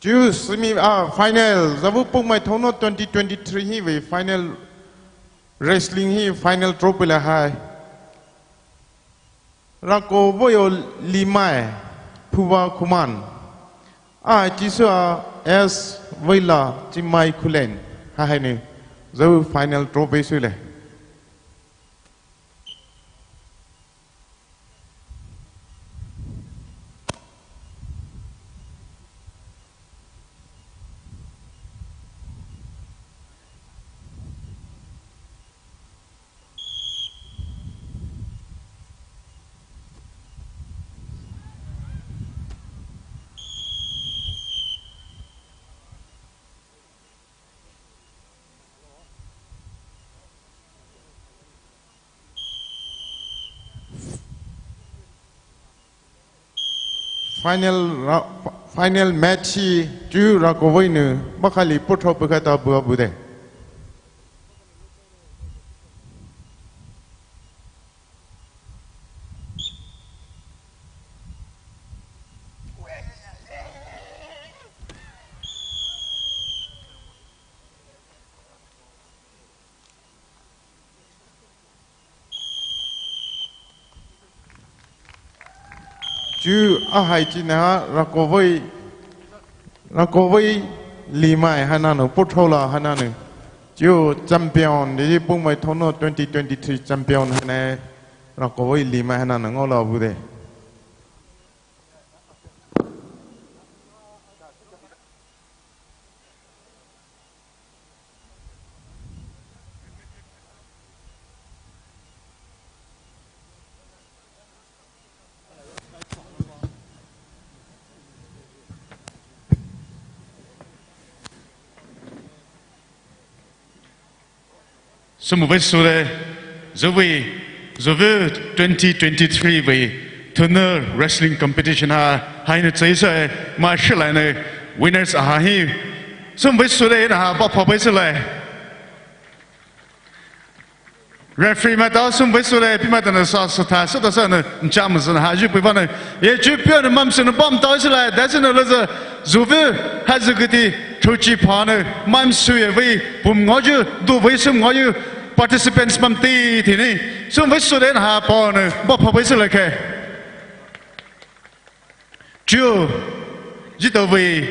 Chứ semi final zavu pung mai thono 2023 hi về final wrestling hi final trophy là hai rako boyo limai phuwa khuman chỉ số s villa Zhifiimai Khullen hai này zavu final trophy suy lệ final match chu ra ko voi nu bakhali potho pakata bu bu de chứ hai chị na ra cô với limai hana no potola hana no chứ champion đi bung mai thono 2023 champion hana ra cô với limai hana no ngola bu de Some of us so the Zoe 2023 về Thounii wrestling competition hai nữa chơi rồi mà sẽ lại này winners hi some of us so đây là bao phơi so lại referee mà tao some of us so đây bị mà tao sao thà sao tao này chăm sân hai chục bên này ye chụp片的mam sân bom tao so lại但是呢是Zoe还是个的出去跑呢mam suy về bùm ngõ chứ đủ về sum ngõ chứ participants mam ti thì này some of us so đây là bao này bao phơi so lại cái chưa chỉ tao về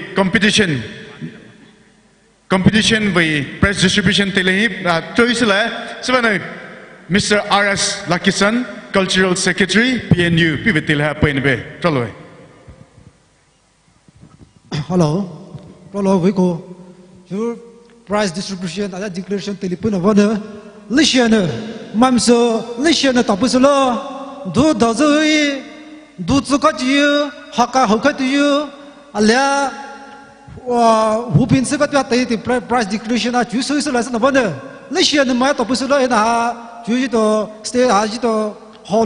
competition về press distribution telehip chơi sẽ là này Mr. R.S. Lakisan, Cultural Secretary, PNU, pivotal happen be. Tralo. Hello, với cô. Chú prize distribution, ada declaration telephone of honor. Listener, mamso, listener tập sự lo. Du đó rồi, du zu có chịu, học cái chịu. Alia, hú pin sẽ có tuyệt thì prize declaration chú soi là sao honor. Listener mà tập sự lo là chú chỉ to stay, chỉ to